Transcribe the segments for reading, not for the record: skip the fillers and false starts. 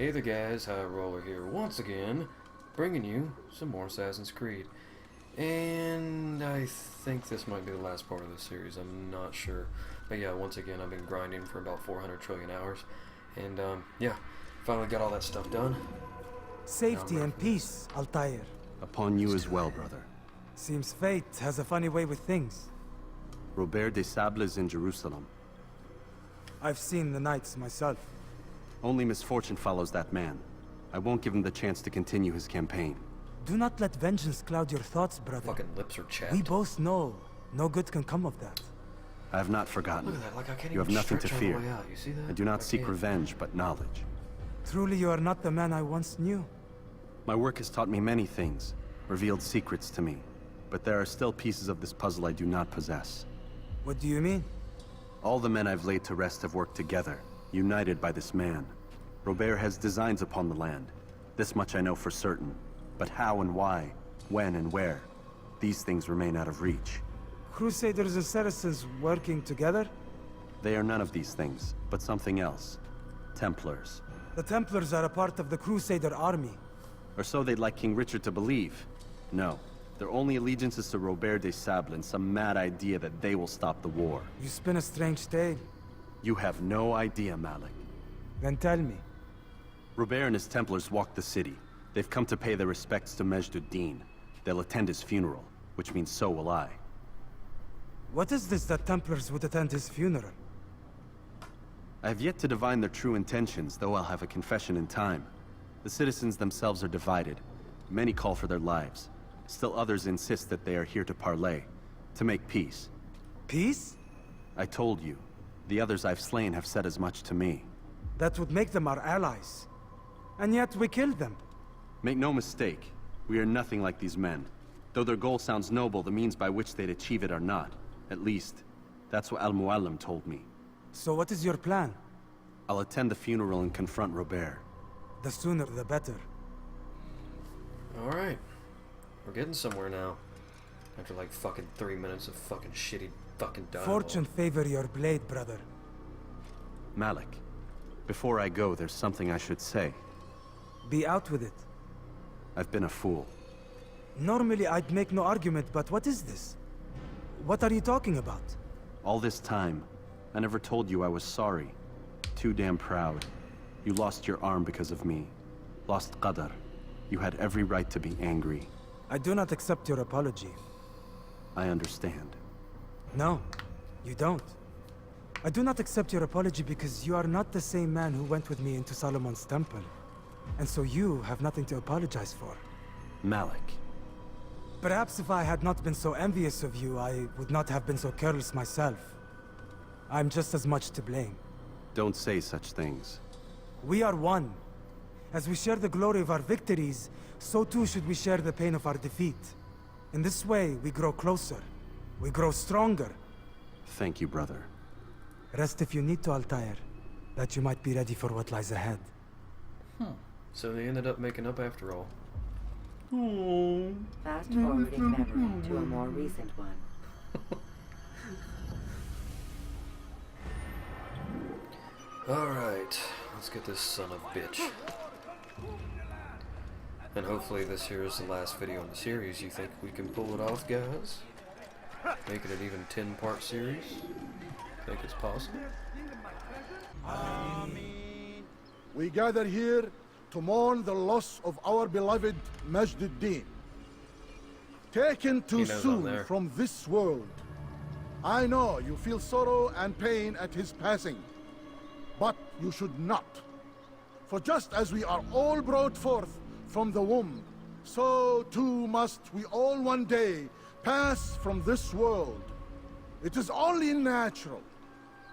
Hey there guys, OIHighRoller here once again, bringing you some more Assassin's Creed. And I think this might be the last part of the series, I'm not sure. But yeah, once again, I've been grinding for about 400 trillion hours. And yeah, finally got all that stuff done. Safety and peace, Altair. Upon you as well, brother. Seems fate has a funny way with things. Robert de Sable is in Jerusalem. I've seen the knights myself. Only misfortune follows that man. I won't give him the chance to continue his campaign. Do not let vengeance cloud your thoughts, brother. Fucking lips are chapped. We both know no good can come of that. I have not forgotten. Look at that, like I can't You have even nothing to stretch all the fear. way out. You see that? I do not I seek can't. revenge, but knowledge. Truly, you are not the man I once knew. My work has taught me many things, revealed secrets to me. But there are still pieces of this puzzle I do not possess. What do you mean? All the men I've laid to rest have worked together, united by this man. Robert has designs upon the land. This much I know for certain. But how and why, when and where, these things remain out of reach. Crusaders and Saracens working together? They are none of these things, but something else. Templars. The Templars are a part of the Crusader army. Or so they'd like King Richard to believe. No, their only allegiance is to Robert de Sable and some mad idea that they will stop the war. You spin a strange tale. You have no idea, Malik. Then tell me. Robert and his Templars walked the city. They've come to pay their respects to Majd-ud-Din. They'll attend his funeral, which means so will I. What is this that Templars would attend his funeral? I have yet to divine their true intentions, though I'll have a confession in time. The citizens themselves are divided. Many call for their lives. Still others insist that they are here to parley, to make peace. Peace? I told you. The others I've slain have said as much to me. That would make them our allies. And yet we killed them. Make no mistake, we are nothing like these men. Though their goal sounds noble, the means by which they'd achieve it are not. At least, that's what Al-Mualim told me. So what is your plan? I'll attend the funeral and confront Robert. The sooner the better. Alright. We're getting somewhere now. After like fucking 3 minutes of fucking shitty fucking dialogue. Fortune favor your blade, brother. Malik, before I go, there's something I should say. Be out with it. I've been a fool. Normally I'd make no argument, but what is this? What are you talking about? All this time, I never told you I was sorry. Too damn proud. You lost your arm because of me. Lost Qadar. You had every right to be angry. I do not accept your apology. I understand. No, you don't. I do not accept your apology because you are not the same man who went with me into Solomon's temple. And so you have nothing to apologize for. Malik. Perhaps if I had not been so envious of you, I would not have been so careless myself. I'm just as much to blame. Don't say such things. We are one. As we share the glory of our victories, so too should we share the pain of our defeat. In this way, we grow closer. We grow stronger. Thank you, brother. Rest if you need to, Altair, that you might be ready for what lies ahead. So they ended up making up after all. Fast forwarding memory to a more recent one. Alright, let's get this son of a bitch. And hopefully this here is the last video in the series. You think we can pull it off, guys? Make it an even 10-part series? Think it's possible? We gather here to mourn the loss of our beloved Majd-ud-Din. Taken too soon from this world. I know you feel sorrow and pain at his passing, but you should not. For just as we are all brought forth from the womb, so too must we all one day pass from this world. It is only natural,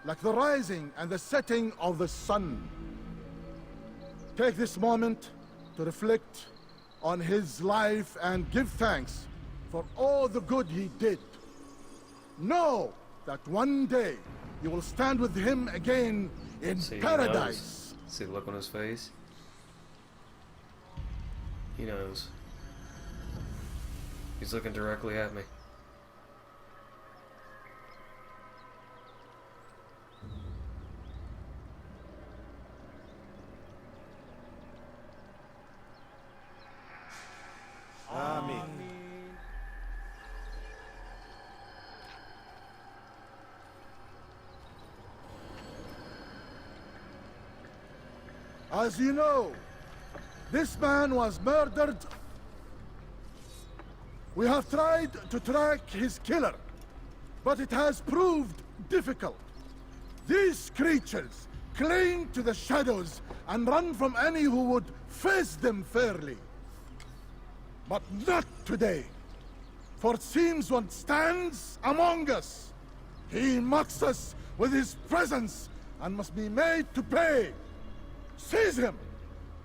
like the rising and the setting of the sun. Take this moment to reflect on his life and give thanks for all the good he did. Know that one day you will stand with him again in paradise. See the look on his face? He knows. He's looking directly at me. As you know, this man was murdered. We have tried to track his killer, but it has proved difficult. These creatures cling to the shadows and run from any who would face them fairly. But not today. For it seems one stands among us. He mocks us with his presence and must be made to pay. Seize him!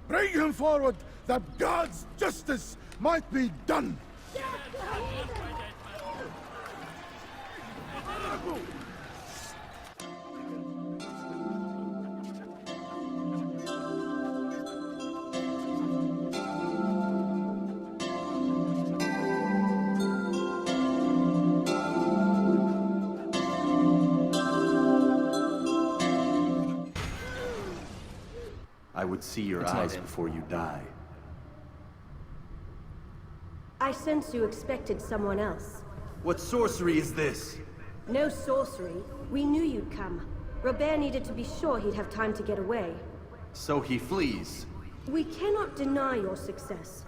Bring him forward that God's justice might be done! I would see your It's not eyes him. before you die. I sense you expected someone else. What sorcery is this? No sorcery. We knew you'd come. Robert needed to be sure he'd have time to get away. So he flees. We cannot deny your success.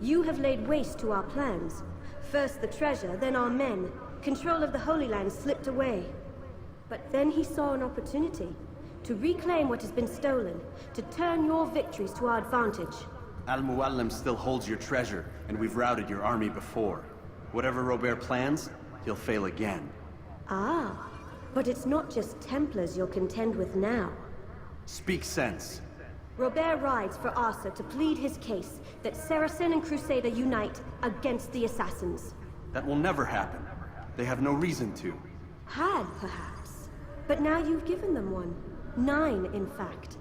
You have laid waste to our plans. First the treasure, then our men. Control of the Holy Land slipped away. But then he saw an opportunity to reclaim what has been stolen, to turn your victories to our advantage. Al-Muallim still holds your treasure, and we've routed your army before. Whatever Robert plans, he'll fail again. Ah, but it's not just Templars you'll contend with now. Speak sense. Robert rides for Arsa to plead his case that Saracen and Crusader unite against the Assassins. That will never happen. They have no reason to. Had, perhaps. But now you've given them one. 9, in fact.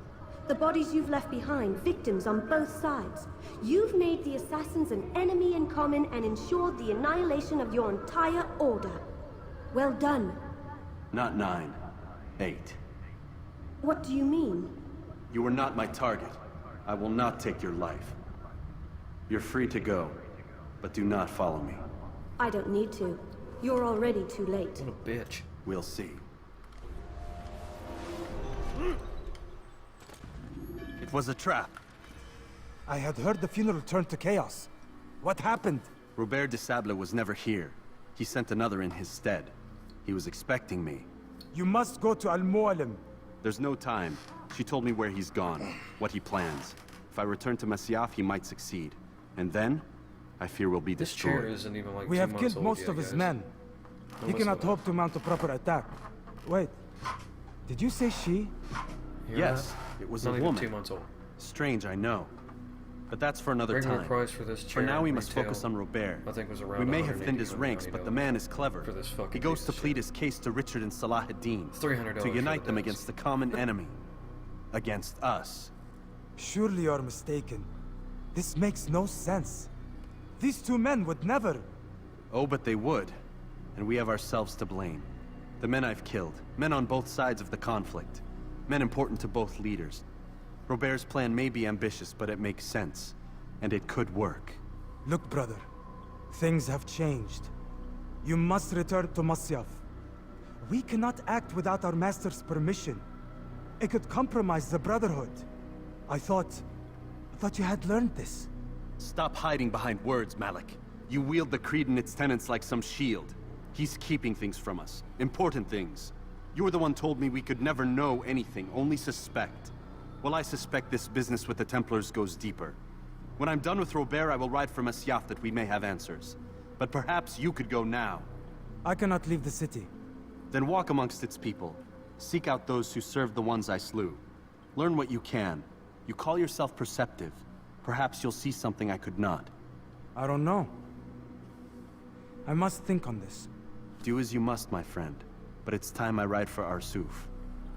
The bodies you've left behind, victims on both sides. You've made the Assassins an enemy in common and ensured the annihilation of your entire order. Well done. Not 9. 8. What do you mean? You are not my target. I will not take your life. You're free to go, but do not follow me. I don't need to. You're already too late. What a bitch. We'll see. It was a trap. I had heard the funeral turned to chaos. What happened? Robert de Sable was never here. He sent another in his stead. He was expecting me. You must go to Al-Mualim. There's no time. She told me where he's gone, what he plans. If I return to Masyaf, he might succeed. And then, I fear we'll be This chair destroyed. isn't even like We 2 have months killed old most yet, of his guys. men. He Almost cannot like- hope to mount a proper attack. Wait, did you say she? You hear Yes, that? it was Not a even woman. 2 months old. Strange, I know. But that's for another Regular time. price for this chair. For now, we in must retail, focus on Robert. I think was around We may have thinned his $180, ranks, but the man is clever. for this fucking He goes piece to of plead shit. his case to Richard and Salah ad-Din $300 to for unite the them dance. against the common enemy. Against us. Surely you're mistaken. This makes no sense. These 2 men would never. Oh, but they would. And we have ourselves to blame. The men I've killed. Men on both sides of the conflict. Men important to both leaders. Robert's plan may be ambitious, but it makes sense. And it could work. Look, brother. Things have changed. You must return to Masyaf. We cannot act without our master's permission. It could compromise the Brotherhood. I thought you had learned this. Stop hiding behind words, Malik. You wield the creed and its tenets like some shield. He's keeping things from us. Important things. You were the one told me we could never know anything, only suspect. Well, I suspect this business with the Templars goes deeper. When I'm done with Robert, I will ride for Masyaf that we may have answers. But perhaps you could go now. I cannot leave the city. Then walk amongst its people. Seek out those who served the ones I slew. Learn what you can. You call yourself perceptive. Perhaps you'll see something I could not. I don't know. I must think on this. Do as you must, my friend. But it's time I ride for Arsuf.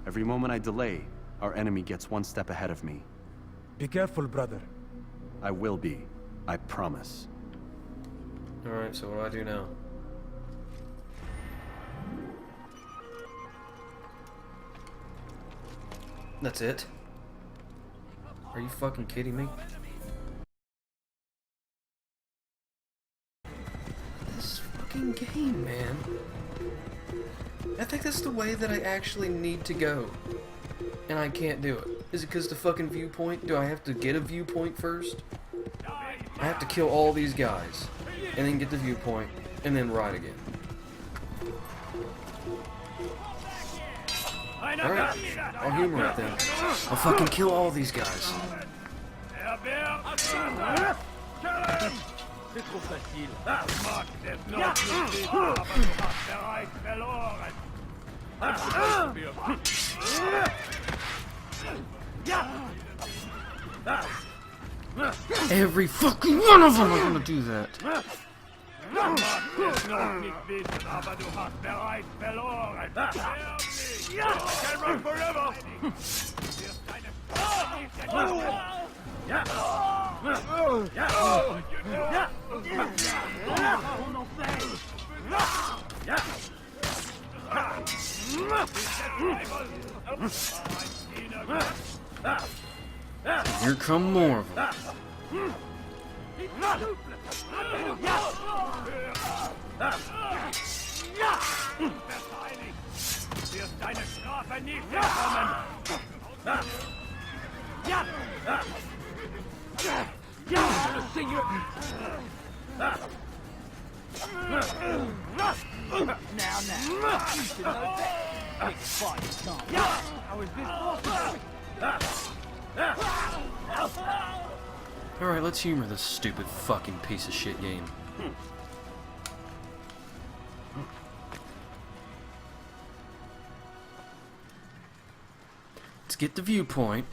Every moment I delay, our enemy gets one step ahead of me. Be careful, brother. I will be. I promise. Alright, so what do I do now? That's it? Are you fucking kidding me? This fucking game, man. I think that's the way that I actually need to go. And I can't do it. Is it because the fucking viewpoint? Do I have to get a viewpoint first? I have to kill all these guys, and then get the viewpoint, and then ride again. Alright, I'll humor it then. I'll fucking kill all these guys. Every fucking one of them are gonna do that. Here come more of them. Alright, let's humor this stupid fucking piece of shit game. Let's get the viewpoint.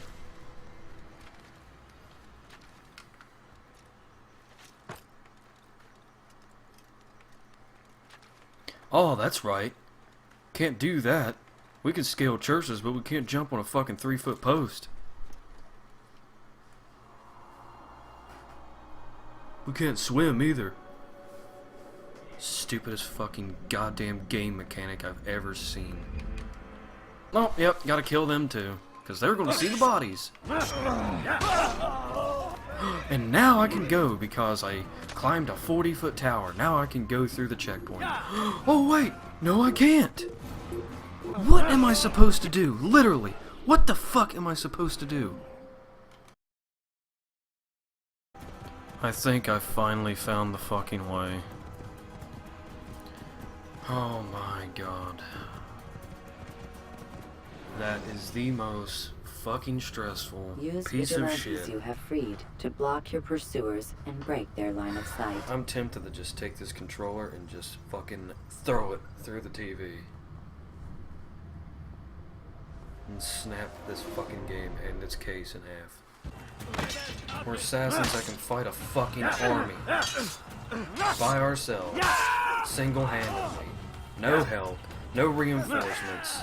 Oh, that's right. Can't do that. We can scale churches, but we can't jump on a fucking 3-foot post. We can't swim either. Stupidest fucking goddamn game mechanic I've ever seen. Oh, yep, gotta kill them too. Because they're gonna see the bodies. And now I can go because I climbed a 40-foot tower. Now I can go through the checkpoint. Oh wait, no I can't. What am I supposed to do? Literally, what the fuck am I supposed to do? I think I finally found the fucking way. Oh my god. That is the most fucking stressful piece of shit. You have freed to block your pursuers and break their line of sight. I'm tempted to just take this controller and just fucking throw it through the TV. And snap this fucking game and its case in half. We're assassins that can fight a fucking army. By ourselves. Single-handedly. No help. No reinforcements.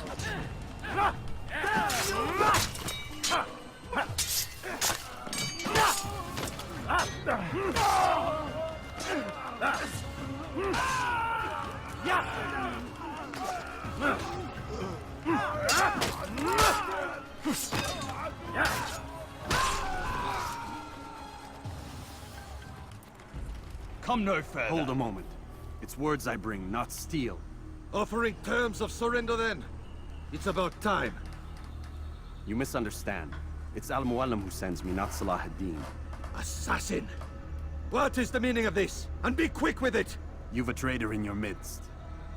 Come no further. Hold a moment. It's words I bring, not steel. Offering terms of surrender then? It's about time. You misunderstand. It's Al-Mualim who sends me, not Salah ad-Din. Assassin! What is the meaning of this? And be quick with it! You've a traitor in your midst.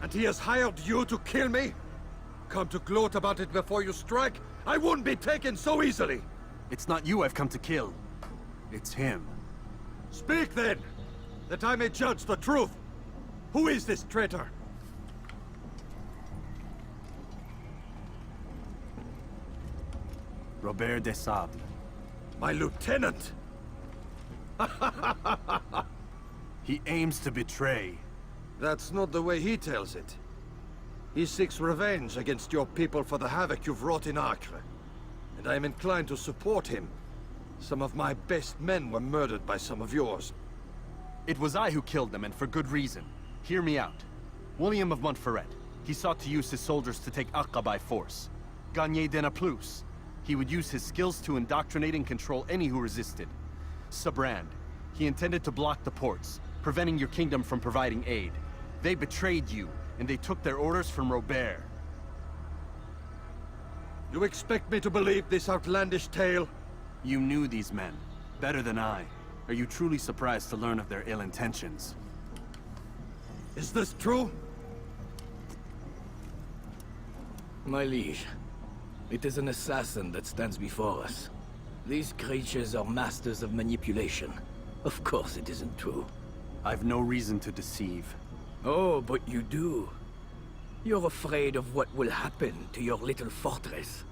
And he has hired you to kill me? Come to gloat about it before you strike? I won't be taken so easily! It's not you I've come to kill. It's him. Speak then, that I may judge the truth. Who is this traitor? Robert de Sable. My lieutenant! He aims to betray. That's not the way he tells it. He seeks revenge against your people for the havoc you've wrought in Acre. And I am inclined to support him. Some of my best men were murdered by some of yours. It was I who killed them, and for good reason. Hear me out. William of Montferrat. He sought to use his soldiers to take Acre by force. Gagné de Naplouse. He would use his skills to indoctrinate and control any who resisted. Sabrand. He intended to block the ports, preventing your kingdom from providing aid. They betrayed you, and they took their orders from Robert. You expect me to believe this outlandish tale? You knew these men, better than I. Are you truly surprised to learn of their ill intentions? Is this true? My liege, it is an assassin that stands before us. These creatures are masters of manipulation. Of course it isn't true. I've no reason to deceive. Oh, but you do. You're afraid of what will happen to your little fortress.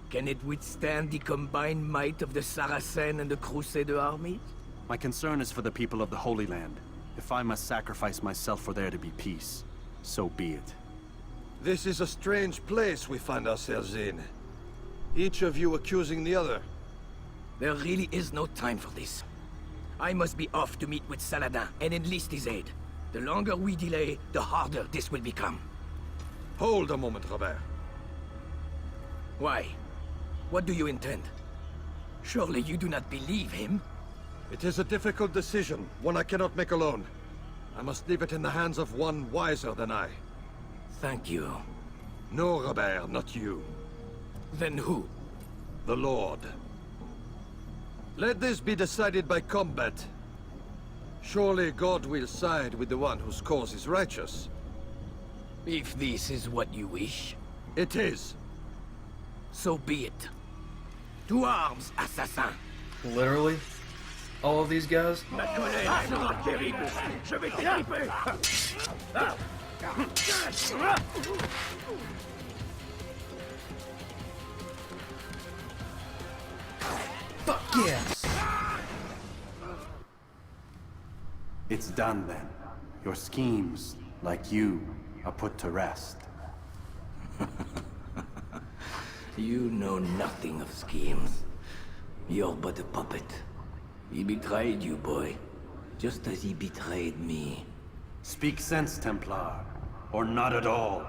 Can it withstand the combined might of the Saracen and the Crusader armies? My concern is for the people of the Holy Land. If I must sacrifice myself for there to be peace, so be it. This is a strange place we find ourselves in. Each of you accusing the other. There really is no time for this. I must be off to meet with Saladin and enlist his aid. The longer we delay, the harder this will become. Hold a moment, Robert. Why? What do you intend? Surely you do not believe him? It is a difficult decision, one I cannot make alone. I must leave it in the hands of one wiser than I. Thank you. No, Robert, not you. Then who? The Lord. Let this be decided by combat. Surely God will side with the one whose cause is righteous. If this is what you wish, It is. so be it. To arms, assassin! Literally? All of these guys? Fuck yes! It's done then. Your schemes, like you, are put to rest. You know nothing of schemes. You're but a puppet. He betrayed you, boy. Just as he betrayed me. Speak sense, Templar. Or not at all.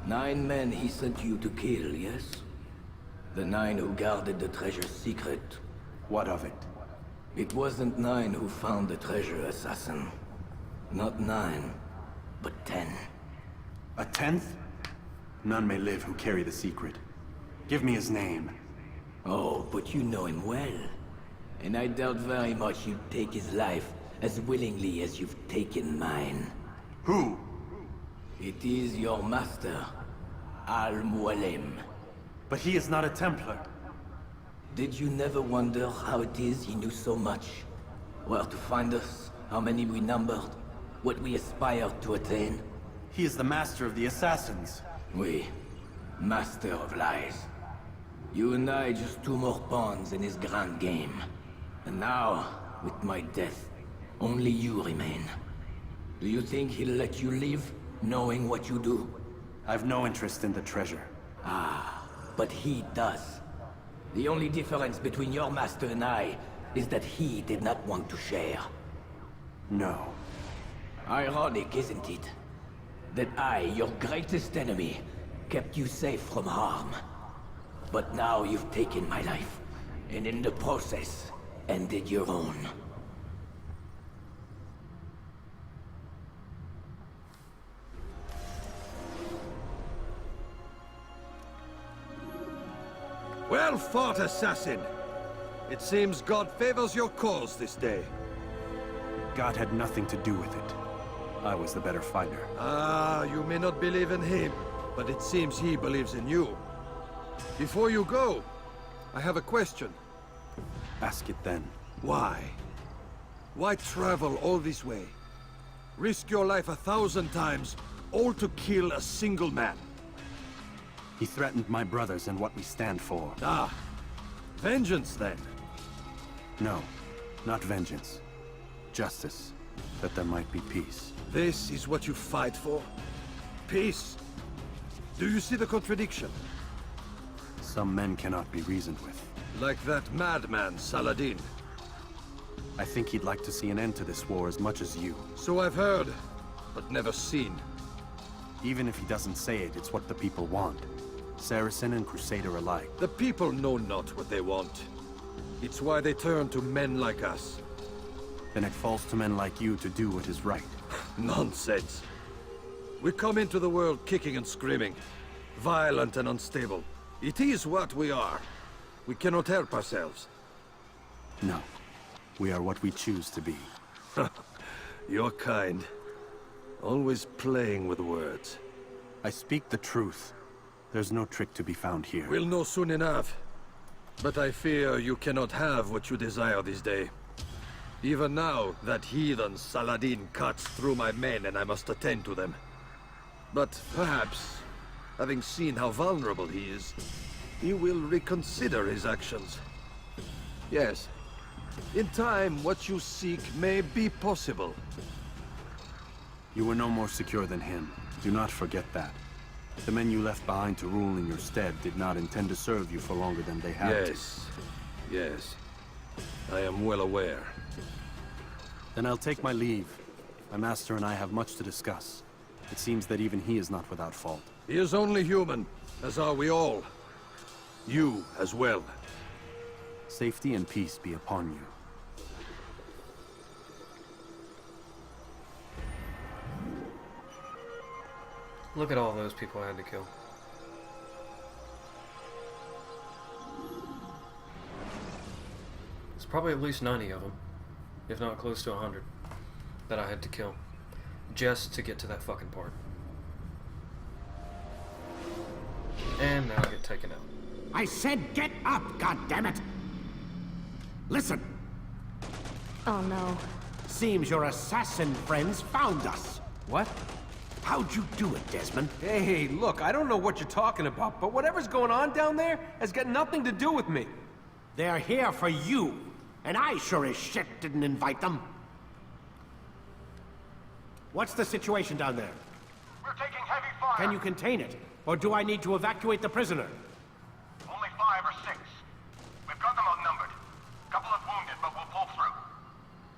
9 men he sent you to kill, yes? The 9 who guarded the treasure's secret. What of it? It wasn't 9 who found the treasure, assassin. Not 9, but 10. A 10th? None may live who carry the secret. Give me his name. Oh, but you know him well. And I doubt very much you'd take his life as willingly as you've taken mine. Who? It is your master, Al-Mualim. But he is not a Templar. Did you never wonder how it is he knew so much? Where to find us, how many we numbered, what we aspired to attain? He is the master of the assassins. We, master of lies. You and I just 2 more pawns in his grand game. And now, with my death, only you remain. Do you think he'll let you live, knowing what you do? I've no interest in the treasure. But he does. The only difference between your master and I is that he did not want to share. No. Ironic, isn't it? That I, your greatest enemy, kept you safe from harm. But now you've taken my life, and in the process, ended your own. Well fought, assassin. It seems God favors your cause this day. God had nothing to do with it. I was the better fighter. Ah, you may not believe in him, but it seems he believes in you. Before you go, I have a question. Ask it then. Why? Why travel all this way? Risk your life 1,000 times, all to kill a single man. He threatened my brothers and what we stand for. Ah, vengeance then. No, not vengeance. Justice, that there might be peace. This is what you fight for? Peace? Do you see the contradiction? Some men cannot be reasoned with. Like that madman, Saladin. I think he'd like to see an end to this war as much as you. So I've heard, but never seen. Even if he doesn't say it, it's what the people want. Saracen and Crusader alike. The people know not what they want. It's why they turn to men like us. Then it falls to men like you to do what is right. Nonsense. We come into the world kicking and screaming, violent and unstable. It is what we are. We cannot help ourselves. No. We are what we choose to be. You're kind. Always playing with words. I speak the truth. There's no trick to be found here. We'll know soon enough. But I fear you cannot have what you desire this day. Even now, that heathen Saladin cuts through my men and I must attend to them. But perhaps, having seen how vulnerable he is, he will reconsider his actions. Yes, in time, what you seek may be possible. You were no more secure than him. Do not forget that. The men you left behind to rule in your stead did not intend to serve you for longer than they had to. Yes. I am well aware. Then I'll take my leave. My master and I have much to discuss. It seems that even he is not without fault. He is only human, as are we all. You as well. Safety and peace be upon you. Look at all those people I had to kill. There's probably at least 90 of them, if not close to 100, that I had to kill just to get to that fucking part. And now I get taken out. I said get up, goddammit! Listen! Oh no. Seems your assassin friends found us. What? How'd you do it, Desmond? Hey, look, I don't know what you're talking about, but whatever's going on down there has got nothing to do with me. They're here for you, and I sure as shit didn't invite them. What's the situation down there? We're taking heavy fire. Can you contain it? Or do I need to evacuate the prisoner? Only 5 or 6. We've got them outnumbered. Couple of wounded, but we'll pull through.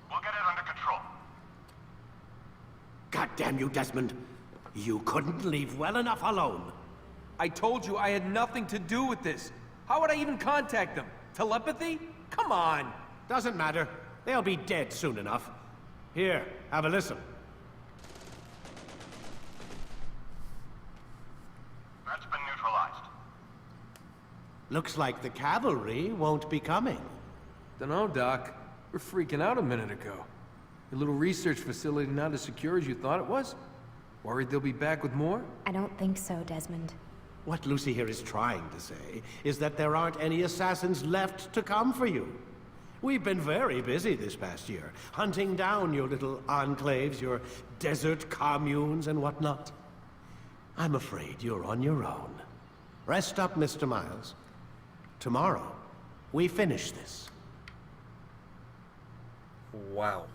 We'll get it under control. God damn you, Desmond. You couldn't leave well enough alone. I told you I had nothing to do with this. How would I even contact them? Telepathy? Come on! Doesn't matter. They'll be dead soon enough. Here, have a listen. That's been neutralized. Looks like the cavalry won't be coming. Dunno, Doc. We're freaking out a minute ago. Your little research facility not as secure as you thought it was? Worried they'll be back with more? I don't think so, Desmond. What Lucy here is trying to say is that there aren't any assassins left to come for you. We've been very busy this past year, hunting down your little enclaves, your desert communes and whatnot. I'm afraid you're on your own. Rest up, Mr. Miles. Tomorrow, we finish this. Wow.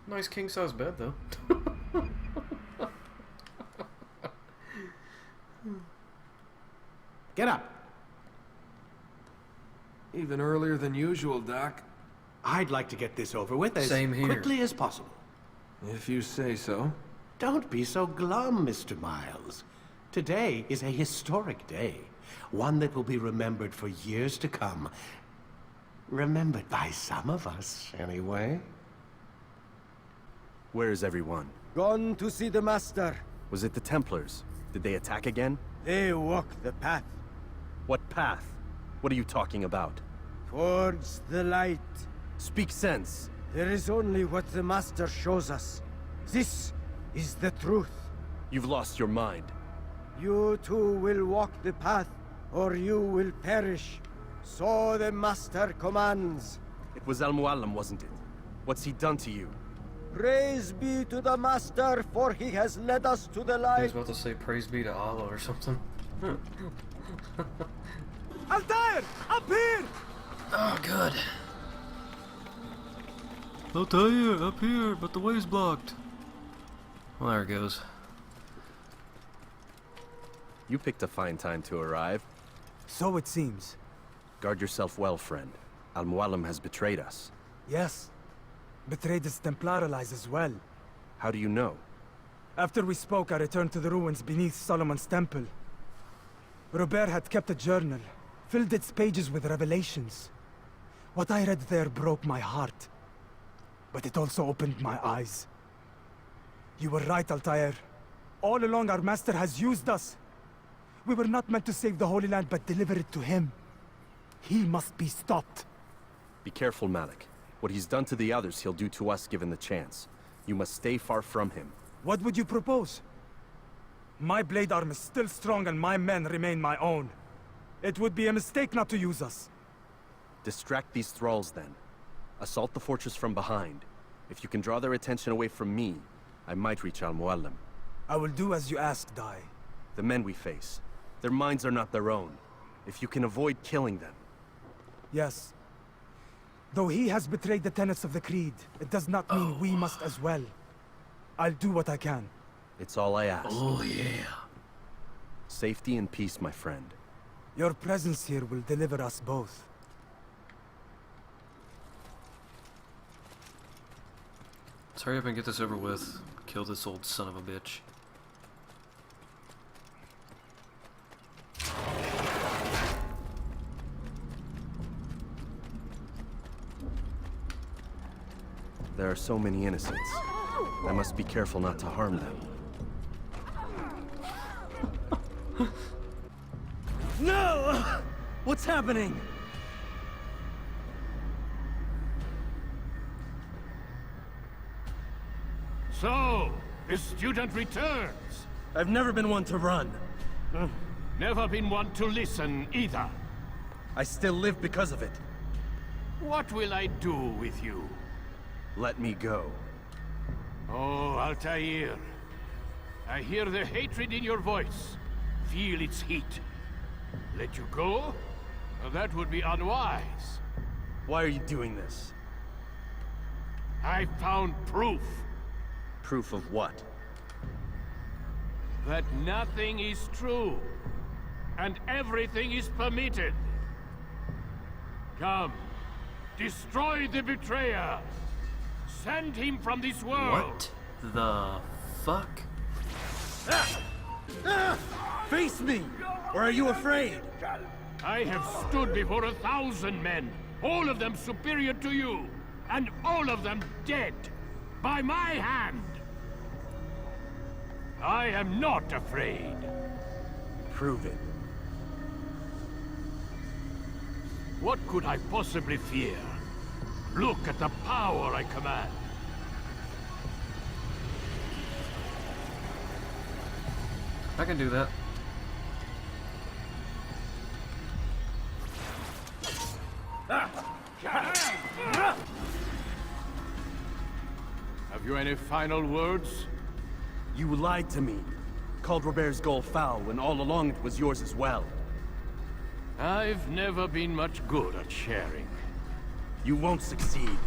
Nice king-size bed, though. Get up. Even earlier than usual, Doc. I'd like to get this over with as quickly as possible. If you say so. Don't be so glum, Mr. Miles. Today is a historic day. One that will be remembered for years to come. Remembered by some of us, anyway. Where is everyone? Gone to see the Master. Was it the Templars? Did they attack again? They walk the path. What path? What are you talking about? Towards the light. Speak sense. There is only what the Master shows us. This is the truth. You've lost your mind. You too will walk the path, or you will perish. So the Master commands. It was Al-Mualim, wasn't it? What's he done to you? Praise be to the Master, for he has led us to the light. I was about to say praise be to Allah or something. Altair! Up here! Oh, good. Altair, up here, but the way's blocked. Well, there it goes. You picked a fine time to arrive. So it seems. Guard yourself well, friend. Al-Mualim has betrayed us. Yes. Betrayed his Templar allies as well. How do you know? After we spoke, I returned to the ruins beneath Solomon's temple. Robert had kept a journal, filled its pages with revelations. What I read there broke my heart. But it also opened my eyes. You were right, Altair. All along our master has used us. We were not meant to save the Holy Land, but deliver it to him. He must be stopped. Be careful, Malik. What he's done to the others, he'll do to us given the chance. You must stay far from him. What would you propose? My blade arm is still strong and my men remain my own. It would be a mistake not to use us. Distract these thralls, then. Assault the fortress from behind. If you can draw their attention away from me, I might reach Al-Muallim. I will do as you ask, Dai. The men we face, their minds are not their own. If you can avoid killing them. Yes. Though he has betrayed the tenets of the Creed, it does not mean we must as well. I'll do what I can. It's all I ask. Oh, yeah. Safety and peace, my friend. Your presence here will deliver us both. Let's hurry up and get this over with. Kill this old son of a bitch. There are so many innocents. I must be careful not to harm them. No! What's happening? So, the student returns. I've never been one to run. Never been one to listen, either. I still live because of it. What will I do with you? Let me go. Oh, Altair. I hear the hatred in your voice. Feel its heat. Let you go? That would be unwise. Why are you doing this? I found proof. Proof of what? That nothing is true. And everything is permitted. Come. Destroy the betrayer. Send him from this world. What the fuck? Face me! Or are you afraid? I have stood before 1,000 men, all of them superior to you, and all of them dead, by my hand. I am not afraid. Prove it. What could I possibly fear? Look at the power I command. I can do that. Have you any final words? You lied to me. Called Robert's goal foul when all along it was yours as well. I've never been much good at sharing. You won't succeed.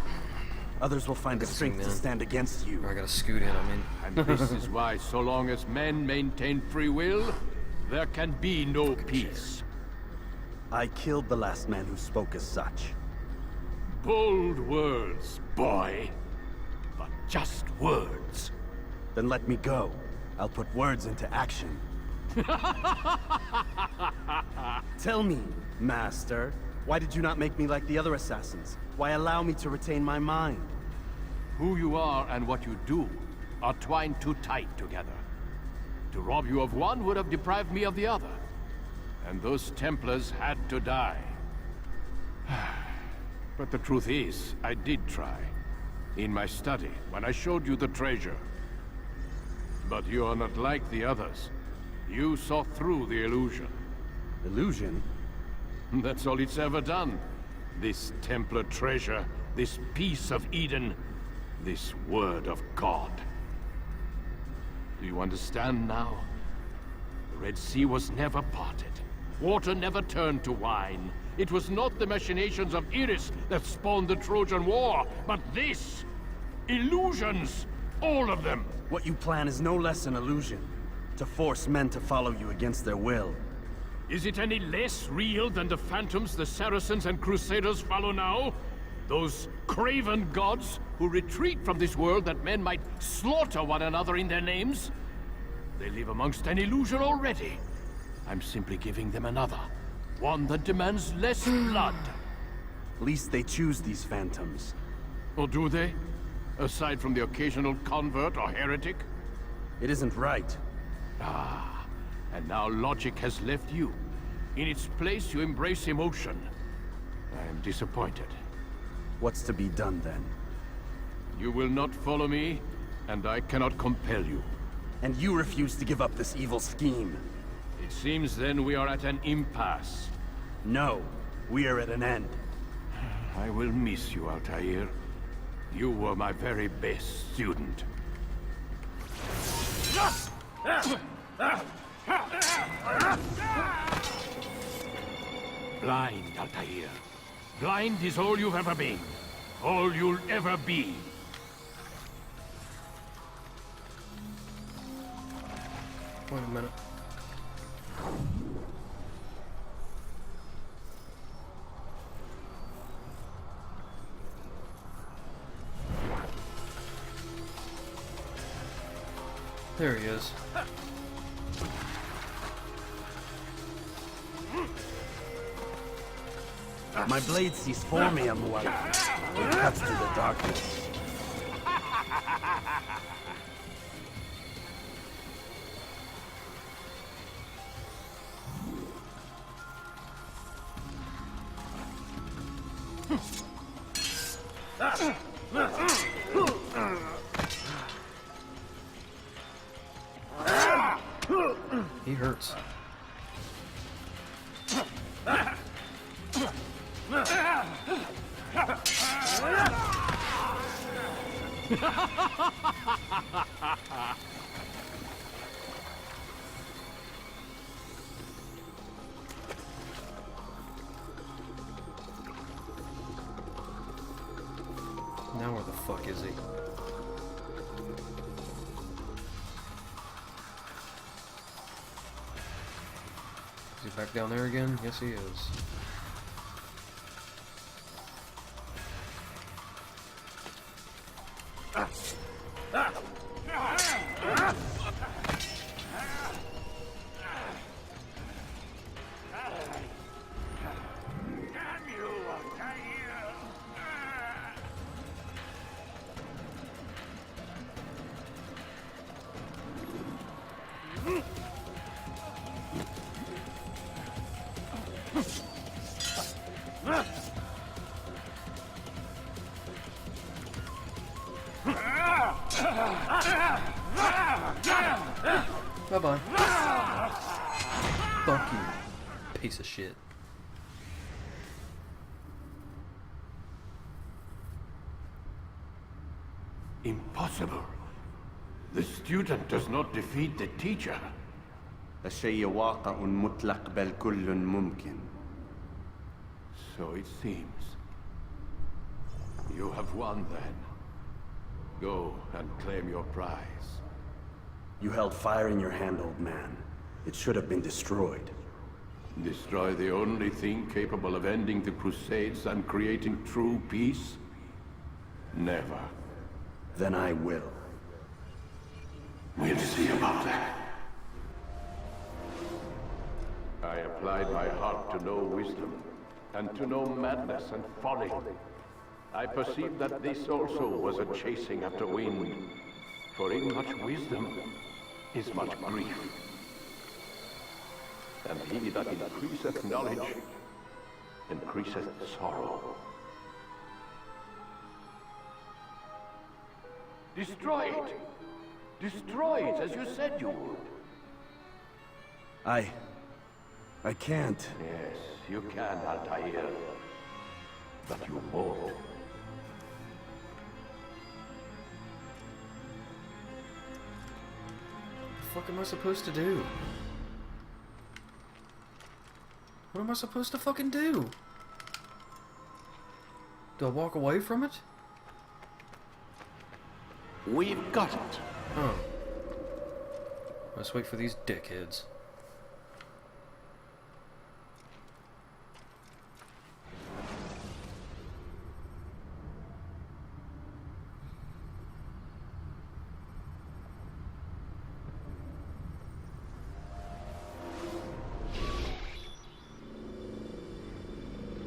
Others will find the strength to stand against you. I gotta scoot in, I mean. And this is why, so long as men maintain free will, there can be no peace. I killed the last man who spoke as such. Bold words, boy. But just words. Then let me go. I'll put words into action. Tell me, Master, why did you not make me like the other assassins? Why allow me to retain my mind? Who you are and what you do are twined too tight together. To rob you of one would have deprived me of the other. And those Templars had to die. But the truth is, I did try. In my study, when I showed you the treasure. But you are not like the others. You saw through the illusion. Illusion? That's all it's ever done. This Templar treasure, this piece of Eden, this word of God. Do you understand now? The Red Sea was never parted. Water never turned to wine. It was not the machinations of Iris that spawned the Trojan War, but this! Illusions! All of them! What you plan is no less an illusion. To force men to follow you against their will. Is it any less real than the phantoms the Saracens and Crusaders follow now? Those craven gods who retreat from this world that men might slaughter one another in their names? They live amongst an illusion already. I'm simply giving them another. One that demands less blood. At least they choose these phantoms. Or do they? Aside from the occasional convert or heretic? It isn't right. Ah, and now logic has left you. In its place, you embrace emotion. I am disappointed. What's to be done then? You will not follow me, and I cannot compel you. And you refuse to give up this evil scheme. It seems then we are at an impasse. No, we are at an end. I will miss you, Altair. You were my very best student. Blind, Altair. Blind is all you've ever been. All you'll ever be. Wait a minute. There he is. My blade sees formium light. It cuts through the darkness. He hurts. Now where the fuck is he? Is he back down there again? Yes, he is. Bye-bye. Fuck you, piece of shit. Impossible. The student does not defeat the teacher. الشيء واقع مطلق بل كل ممكن. So it seems. You have won then. Go and claim your prize. You held fire in your hand, old man. It should have been destroyed. Destroy the only thing capable of ending the Crusades and creating true peace? Never. Then I will. We'll see about that. I applied my heart to know wisdom, and to know madness and folly. I perceived that this also was a chasing after wind. For in much wisdom is much grief. And he that increaseth knowledge increaseth sorrow. Destroy it! Destroy it as you said you would. I can't. Yes, you can, Altair. But you won't. What the fuck am I supposed to do? What am I supposed to fucking do? Do I walk away from it? We've got it. Huh. Let's wait for these dickheads.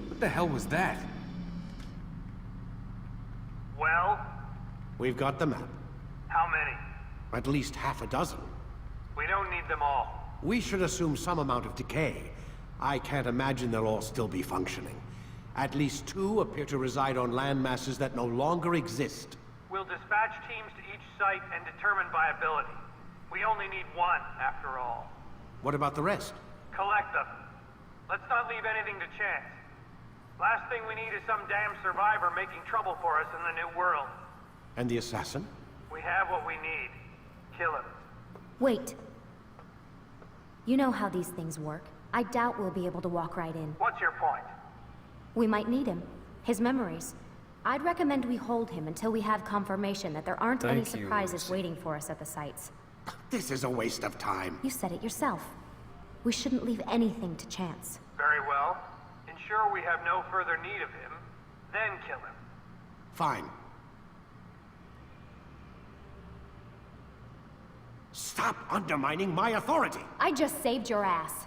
What the hell was that? We've got the map. How many? At least half a dozen. We don't need them all. We should assume some amount of decay. I can't imagine they'll all still be functioning. At least 2 appear to reside on land masses that no longer exist. We'll dispatch teams to each site and determine viability. We only need 1, after all. What about the rest? Collect them. Let's not leave anything to chance. Last thing we need is some damn survivor making trouble for us in the new world. And the assassin? We have what we need. Kill him. Wait. You know how these things work. I doubt we'll be able to walk right in. What's your point? We might need him. His memories. I'd recommend we hold him until we have confirmation that there aren't any surprises waiting for us at the sites. This is a waste of time. You said it yourself. We shouldn't leave anything to chance. Very well. Ensure we have no further need of him, then kill him. Fine. Stop undermining my authority! I just saved your ass.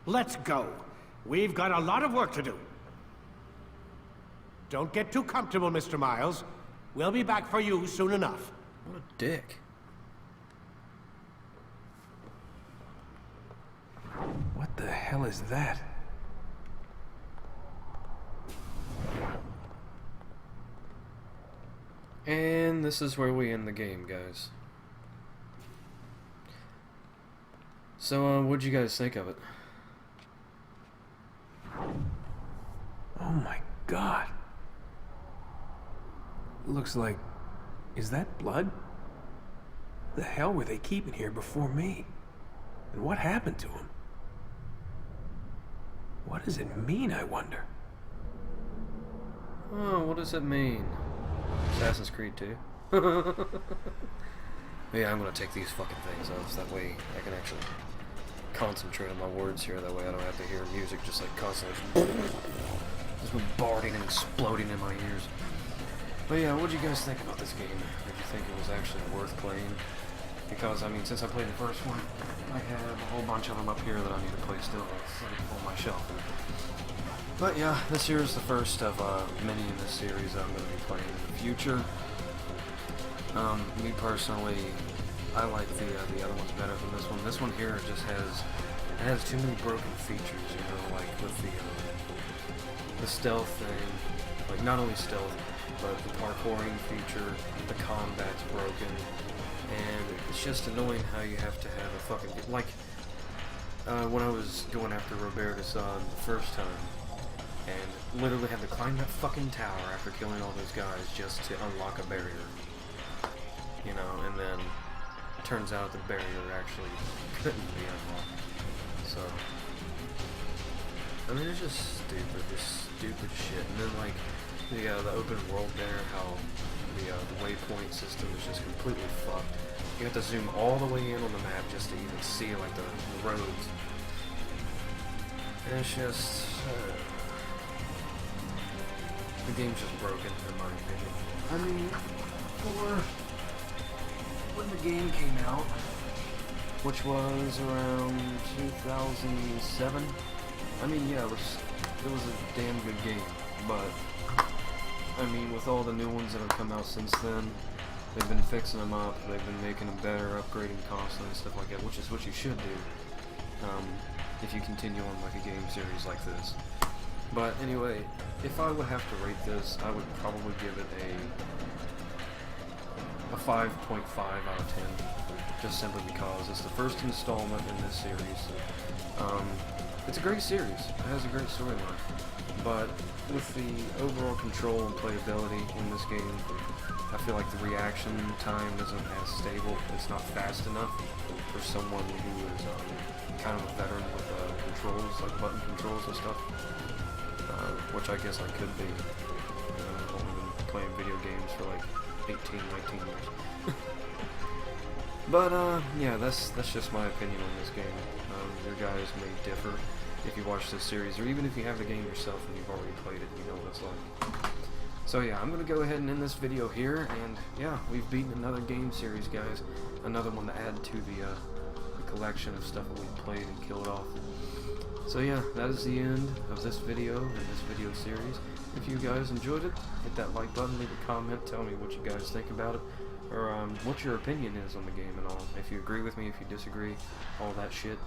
Let's go. We've got a lot of work to do. Don't get too comfortable, Mr. Miles. We'll be back for you soon enough. What a dick. What the hell is that? And this is where we end the game, guys. So, what'd you guys think of it? Oh my god. Looks like... Is that blood? The hell were they keeping here before me? And what happened to him? What does it mean, I wonder? Oh, what does it mean? Assassin's Creed 2? Yeah, I'm gonna take these fucking things off, so that way I can actually concentrate on my words here. That way I don't have to hear music just like constantly just bombarding and exploding in my ears. But yeah, what did you guys think about this game? Did you think it was actually worth playing? Because, I mean, since I played the first one, I have a whole bunch of them up here that I need to play still on my shelf. But yeah, this here is the first of many in this series I'm going to be playing in the future. Me personally, I like the other ones better than this one. This one here just has too many broken features, you know, like with the stealth thing, like not only stealth, but the parkouring feature, the combat's broken, and it's just annoying how you have to have a fucking, like, when I was going after Robert Desan the first time, and literally had to climb that fucking tower after killing all those guys just to unlock a barrier. You know, and then it turns out the barrier actually couldn't be unlocked. So, I mean, it's just stupid shit. And then, like, the open world there, how the waypoint system is just completely fucked. You have to zoom all the way in on the map just to even see, like, the roads. And it's just... the game's just broken, in my opinion. I mean, when the game came out, which was around 2007, I mean, yeah, it was a damn good game, but, I mean, with all the new ones that have come out since then, they've been fixing them up, they've been making them better, upgrading constantly and stuff like that, which is what you should do, if you continue on like a game series like this. But anyway, if I would have to rate this, I would probably give it a 5.5 out of 10, just simply because it's the first installment in this series. It's a great series, it has a great storyline, but with the overall control and playability in this game, I feel like the reaction time isn't as stable, it's not fast enough for someone who is kind of a veteran with controls, like button controls and stuff, which I guess I could be. I've only been playing video games for like 18, 19 years. But, yeah, that's just my opinion on this game. Your guys may differ if you watch this series, or even if you have the game yourself and you've already played it, you know what it's like. So yeah, I'm going to go ahead and end this video here, and yeah, we've beaten another game series, guys. Another one to add to the collection of stuff that we've played and killed off. So yeah, that is the end of this video and this video series. If you guys enjoyed it, hit that like button, leave a comment, tell me what you guys think about it, or what your opinion is on the game and all. If you agree with me, if you disagree, all that shit.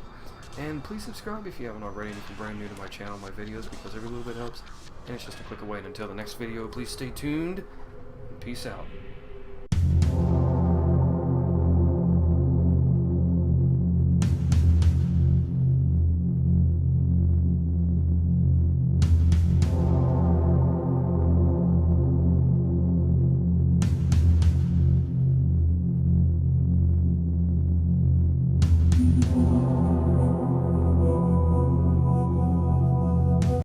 And please subscribe if you haven't already, and if you're brand new to my channel, my videos, because every little bit helps, and it's just a click away. And until the next video, please stay tuned, and peace out.